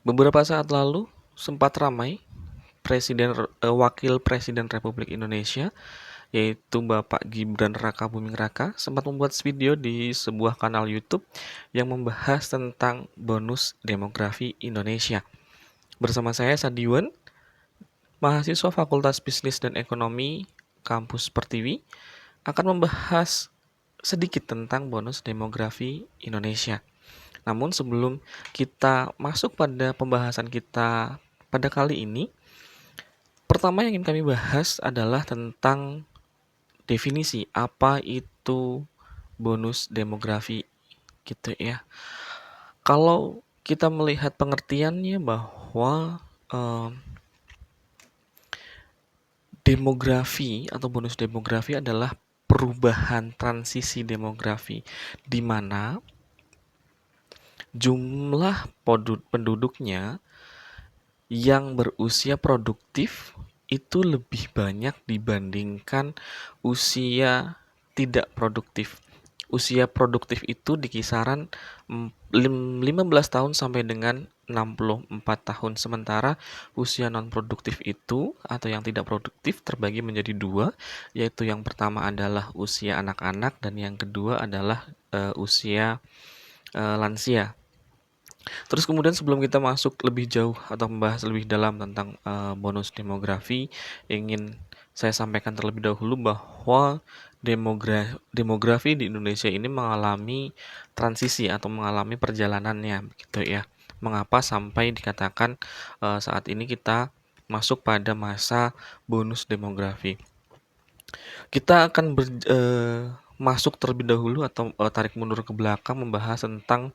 Beberapa saat lalu sempat ramai Wakil Presiden Republik Indonesia, yaitu Bapak Gibran Rakabuming Raka, sempat membuat video di sebuah kanal YouTube yang membahas tentang bonus demografi Indonesia. Bersama saya Sadiwan, mahasiswa Fakultas Bisnis dan Ekonomi Kampus Pertiwi, akan membahas sedikit tentang bonus demografi Indonesia. Namun sebelum kita masuk pada pembahasan kita pada kali ini, pertama yang ingin kami bahas adalah tentang definisi apa itu bonus demografi gitu ya. Kalau kita melihat pengertiannya bahwa demografi atau bonus demografi adalah perubahan transisi demografi di mana jumlah penduduknya yang berusia produktif itu lebih banyak dibandingkan usia tidak produktif. Usia produktif itu di kisaran 15 tahun sampai dengan 64 tahun. Sementara usia non-produktif itu atau yang tidak produktif terbagi menjadi dua, yaitu yang pertama adalah usia anak-anak dan yang kedua adalah usia lansia. Terus kemudian sebelum kita masuk lebih jauh atau membahas lebih dalam tentang bonus demografi, ingin saya sampaikan terlebih dahulu bahwa demografi di Indonesia ini mengalami transisi atau mengalami perjalanannya, begitu ya. Mengapa sampai dikatakan saat ini kita masuk pada masa bonus demografi? Kita akan masuk terlebih dahulu atau tarik mundur ke belakang membahas tentang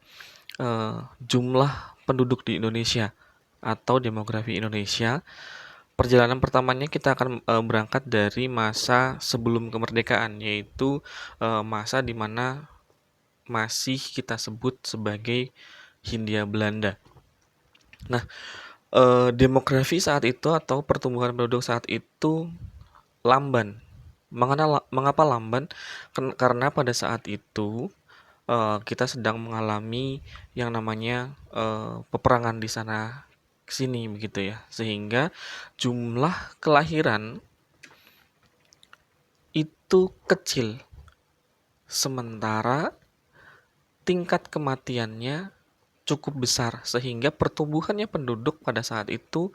jumlah penduduk di Indonesia atau demografi Indonesia. Perjalanan pertamanya kita akan berangkat dari masa sebelum kemerdekaan, yaitu masa di mana masih kita sebut sebagai Hindia Belanda. Nah, demografi saat itu atau pertumbuhan penduduk saat itu lamban. Mengapa lamban? Karena pada saat itu kita sedang mengalami yang namanya peperangan di sana sini begitu ya, sehingga jumlah kelahiran itu kecil, sementara tingkat kematiannya cukup besar, sehingga pertumbuhannya penduduk pada saat itu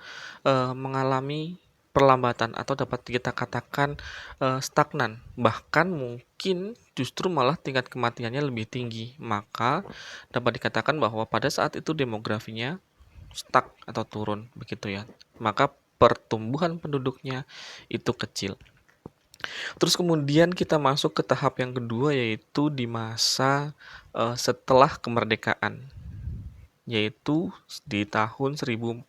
mengalami perlambatan atau dapat kita katakan stagnan, bahkan mungkin justru malah tingkat kematiannya lebih tinggi. Maka dapat dikatakan bahwa pada saat itu demografinya stuck atau turun begitu ya. Maka pertumbuhan penduduknya itu kecil. Terus kemudian kita masuk ke tahap yang kedua, yaitu di masa setelah kemerdekaan, yaitu di tahun 1945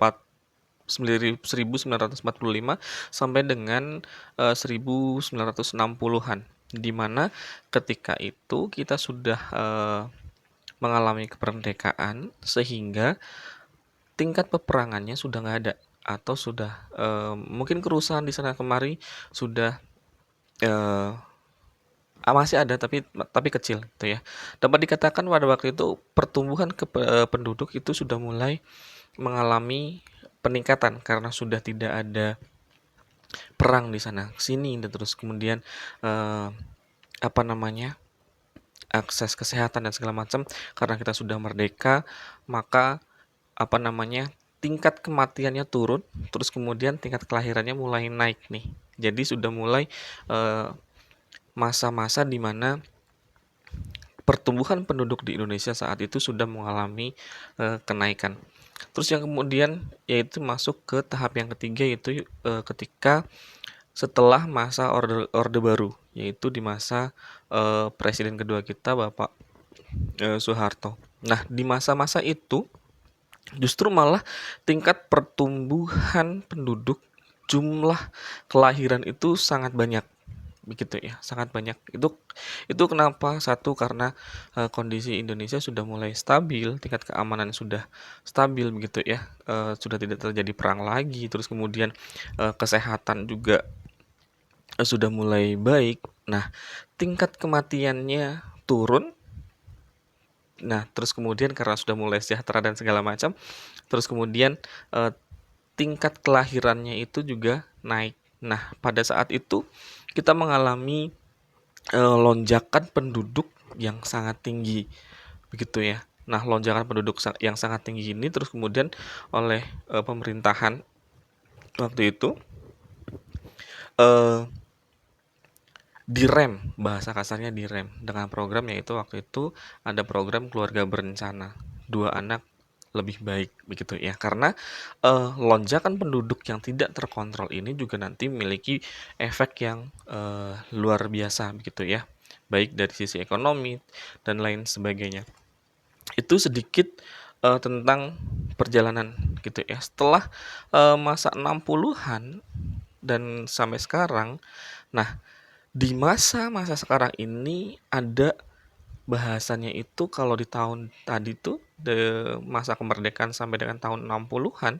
sampai dengan 1960-an, di mana ketika itu kita sudah mengalami kemerdekaan sehingga tingkat peperangannya sudah nggak ada atau sudah mungkin kerusuhan di sana kemari sudah masih ada tapi kecil gitu ya. Dapat dikatakan pada waktu itu pertumbuhan penduduk itu sudah mulai mengalami peningkatan karena sudah tidak ada perang di sana sini, dan terus kemudian akses kesehatan dan segala macam karena kita sudah merdeka, maka tingkat kematiannya turun, terus kemudian tingkat kelahirannya mulai naik nih. Jadi sudah mulai masa-masa di mana pertumbuhan penduduk di Indonesia saat itu sudah mengalami kenaikan. Terus yang kemudian yaitu masuk ke tahap yang ketiga, yaitu ketika setelah masa Orde Baru, yaitu di masa Presiden kedua kita Bapak Soeharto. Nah, di masa-masa itu justru malah tingkat pertumbuhan penduduk, jumlah kelahiran itu sangat banyak begitu ya, sangat banyak. Itu kenapa? Satu, karena kondisi Indonesia sudah mulai stabil, tingkat keamanan sudah stabil begitu ya, sudah tidak terjadi perang lagi, terus kemudian kesehatan juga sudah mulai baik. Nah, tingkat kematiannya turun, Nah, terus kemudian karena sudah mulai sejahtera dan segala macam, terus kemudian tingkat kelahirannya itu juga naik. Nah, pada saat itu kita mengalami lonjakan penduduk yang sangat tinggi, begitu ya. Nah, lonjakan penduduk yang sangat tinggi ini terus kemudian oleh pemerintahan waktu itu eh, direm, bahasa kasarnya direm dengan program, yaitu waktu itu ada program keluarga berencana, 2 anak lebih baik, begitu ya. Karena lonjakan penduduk yang tidak terkontrol ini juga nanti memiliki efek yang luar biasa, begitu ya, baik dari sisi ekonomi dan lain sebagainya. Itu sedikit tentang perjalanan, gitu ya. Setelah masa 60-an dan sampai sekarang, nah, di masa-masa sekarang ini ada bahasanya itu, kalau di tahun tadi tuh masa kemerdekaan sampai dengan tahun 60-an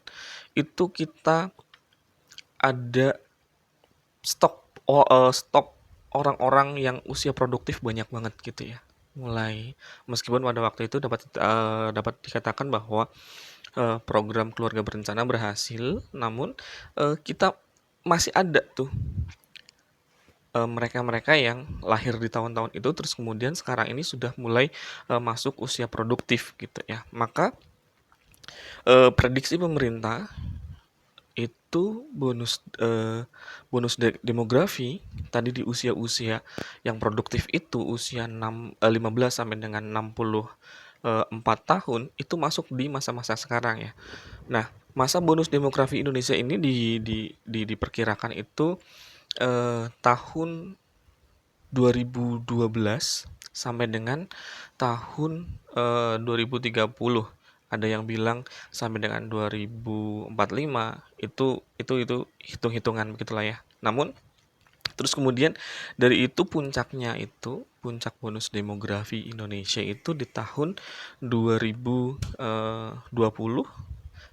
itu kita ada stok orang-orang yang usia produktif banyak banget, gitu ya. Mulai, meskipun pada waktu itu dapat dikatakan bahwa program keluarga berencana berhasil, namun kita masih ada tuh mereka-mereka yang lahir di tahun-tahun itu terus kemudian sekarang ini sudah mulai masuk usia produktif, gitu ya. Maka prediksi pemerintah itu bonus demografi tadi di usia-usia yang produktif itu usia 15 sampai dengan 64 tahun itu masuk di masa-masa sekarang ya. Nah, masa bonus demografi Indonesia ini diperkirakan itu tahun 2012 sampai dengan tahun 2030. Ada yang bilang sampai dengan 2045. Itu hitung-hitungan begitulah ya. Namun terus kemudian dari itu puncak bonus demografi Indonesia itu di tahun 2020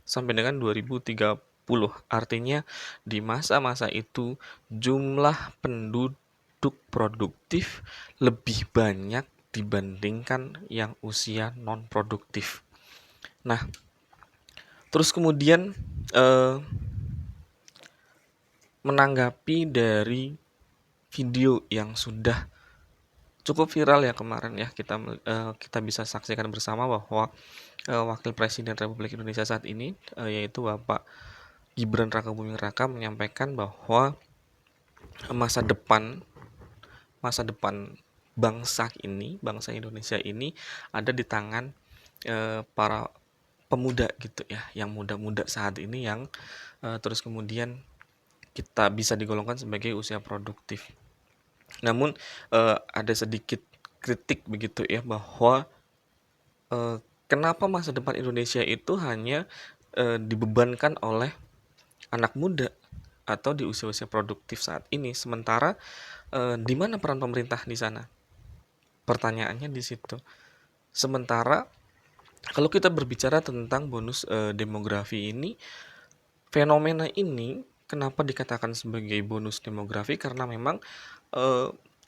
sampai dengan 2030. Artinya di masa-masa itu jumlah penduduk produktif lebih banyak dibandingkan yang usia non produktif. Nah, terus kemudian menanggapi dari video yang sudah cukup viral ya kemarin ya, kita bisa saksikan bersama bahwa Wakil Presiden Republik Indonesia saat ini yaitu Bapak Gibran Rakabuming Raka menyampaikan bahwa masa depan bangsa Indonesia ini ada di tangan para pemuda, gitu ya, yang muda-muda saat ini yang terus kemudian kita bisa digolongkan sebagai usia produktif. Namun ada sedikit kritik begitu ya, bahwa kenapa masa depan Indonesia itu hanya dibebankan oleh anak muda atau di usia-usia produktif saat ini, sementara di mana peran pemerintah di sana? Pertanyaannya di situ. Sementara kalau kita berbicara tentang bonus demografi ini, fenomena ini kenapa dikatakan sebagai bonus demografi? Karena memang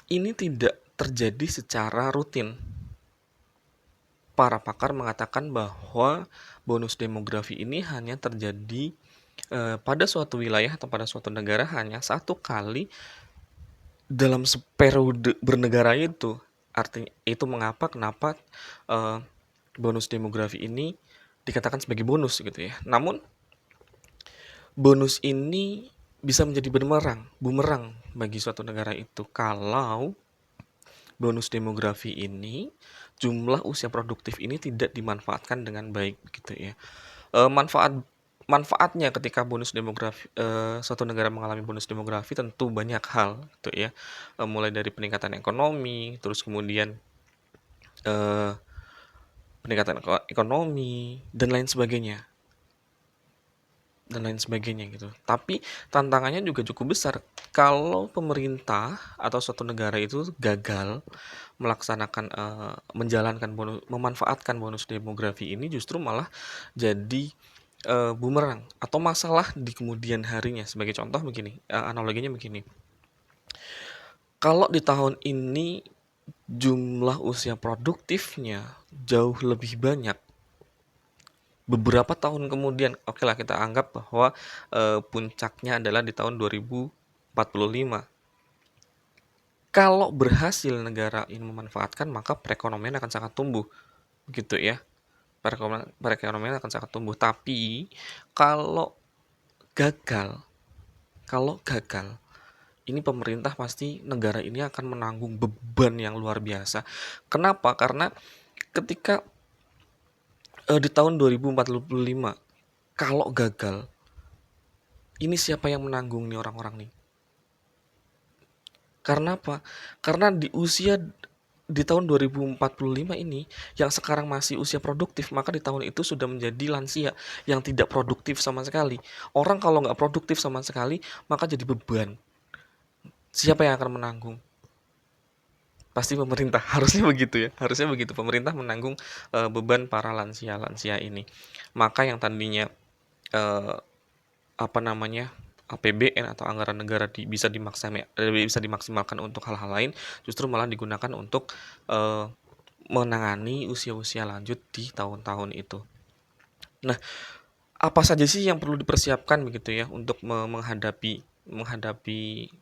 ini tidak terjadi secara rutin. Para pakar mengatakan bahwa bonus demografi ini hanya terjadi pada suatu wilayah atau pada suatu negara hanya 1 kali dalam periode bernegara itu. Artinya itu kenapa bonus demografi ini dikatakan sebagai bonus, gitu ya. Namun bonus ini bisa menjadi bumerang bagi suatu negara itu kalau bonus demografi ini, jumlah usia produktif ini tidak dimanfaatkan dengan baik, gitu ya. Manfaatnya ketika bonus demografi suatu negara mengalami bonus demografi tentu banyak hal, gitu ya. Mulai dari peningkatan ekonomi, terus kemudian peningkatan ekonomi dan lain sebagainya gitu. Tapi tantangannya juga cukup besar kalau pemerintah atau suatu negara itu gagal melaksanakan memanfaatkan bonus demografi ini, justru malah jadi bumerang atau masalah di kemudian harinya. Sebagai contoh begini, analoginya begini. Kalau di tahun ini jumlah usia produktifnya jauh lebih banyak beberapa tahun kemudian. Oke lah, kita anggap bahwa puncaknya adalah di tahun 2045. Kalau berhasil negara ini memanfaatkan, maka perekonomian akan sangat tumbuh, gitu ya. Perekonomian akan sangat tumbuh. Tapi kalau gagal, kalau gagal, ini pemerintah pasti, negara ini akan menanggung beban yang luar biasa. Kenapa? Karena ketika di tahun 2045, kalau gagal, ini siapa yang menanggung nih orang-orang nih? Karena apa? Karena di tahun 2045 ini, yang sekarang masih usia produktif, maka di tahun itu sudah menjadi lansia yang tidak produktif sama sekali. Orang kalau nggak produktif sama sekali, maka jadi beban. Siapa yang akan menanggung? Pasti pemerintah. Harusnya begitu ya. Harusnya begitu. Pemerintah menanggung beban para lansia-lansia ini. Maka yang tadinya eh, apa namanya, APBN atau anggaran negara bisa dimaksimalkan untuk hal-hal lain, justru malah digunakan untuk menangani usia-usia lanjut di tahun-tahun itu. Nah, apa saja sih yang perlu dipersiapkan begitu ya untuk menghadapi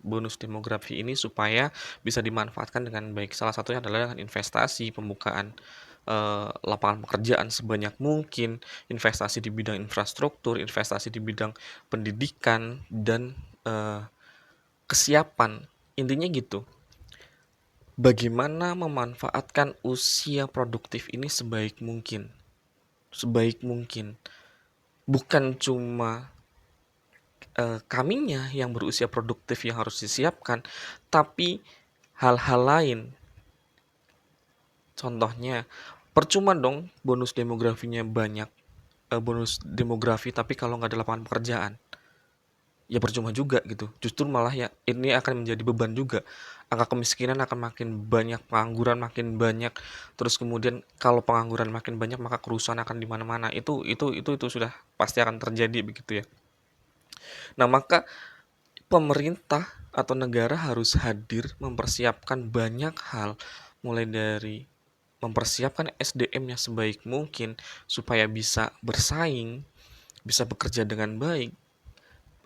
bonus demografi ini supaya bisa dimanfaatkan dengan baik? Salah satunya adalah dengan investasi, pembukaan lapangan pekerjaan sebanyak mungkin, investasi di bidang infrastruktur, investasi di bidang pendidikan, dan kesiapan. Intinya gitu. Bagaimana memanfaatkan usia produktif ini sebaik mungkin. Sebaik mungkin. Bukan cuma kaminya yang berusia produktif yang harus disiapkan, tapi hal-hal lain. Contohnya, percuma dong bonus demografinya banyak, bonus demografi, tapi kalau nggak ada lapangan pekerjaan, ya percuma juga gitu. Justru malah ya ini akan menjadi beban juga. Angka kemiskinan akan makin banyak, pengangguran makin banyak. Terus kemudian kalau pengangguran makin banyak, maka kerusuhan akan di mana-mana. Itu sudah pasti akan terjadi begitu ya. Nah, maka pemerintah atau negara harus hadir mempersiapkan banyak hal, mulai dari mempersiapkan SDM-nya sebaik mungkin supaya bisa bersaing, bisa bekerja dengan baik.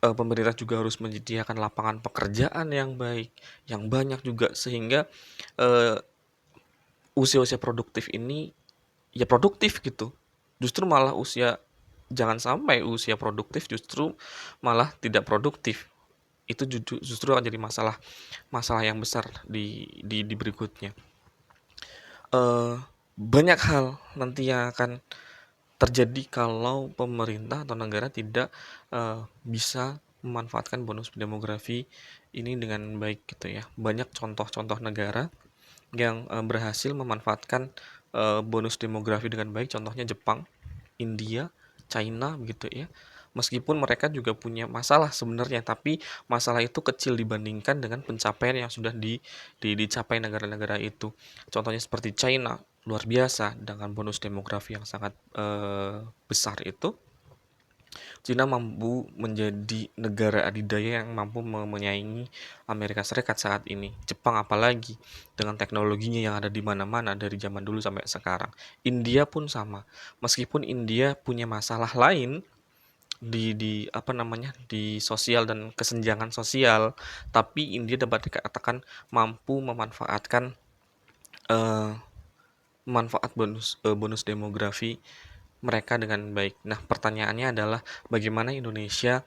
Pemerintah juga harus menyediakan lapangan pekerjaan yang baik, yang banyak juga, sehingga usia-usia produktif ini ya produktif gitu. Justru malah jangan sampai usia produktif justru malah tidak produktif. Itu justru akan jadi masalah masalah yang besar di berikutnya. Banyak hal nanti yang akan terjadi kalau pemerintah atau negara tidak bisa memanfaatkan bonus demografi ini dengan baik gitu ya. Banyak contoh-contoh negara yang berhasil memanfaatkan bonus demografi dengan baik, contohnya Jepang, India, China begitu ya. Meskipun mereka juga punya masalah sebenarnya, tapi masalah itu kecil dibandingkan dengan pencapaian yang sudah dicapai negara-negara itu. Contohnya seperti China, luar biasa dengan bonus demografi yang sangat besar itu. China mampu menjadi negara adidaya yang mampu menyaingi Amerika Serikat saat ini. Jepang apalagi dengan teknologinya yang ada di mana-mana dari zaman dulu sampai sekarang. India pun sama. Meskipun India punya masalah lain di sosial dan kesenjangan sosial, tapi India dapat dikatakan mampu memanfaatkan bonus demografi mereka dengan baik. Nah, pertanyaannya adalah bagaimana Indonesia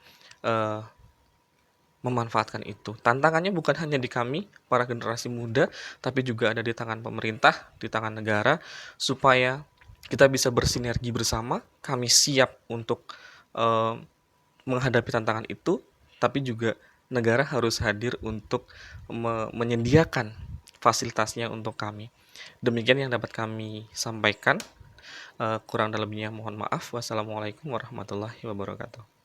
memanfaatkan itu. Tantangannya bukan hanya di kami, para generasi muda, tapi juga ada di tangan pemerintah, di tangan negara, supaya kita bisa bersinergi bersama. Kami siap untuk menghadapi tantangan itu, tapi juga negara harus hadir untuk menyediakan fasilitasnya untuk kami. Demikian yang dapat kami sampaikan. Kurang dan lebihnya mohon maaf. Wassalamualaikum warahmatullahi wabarakatuh.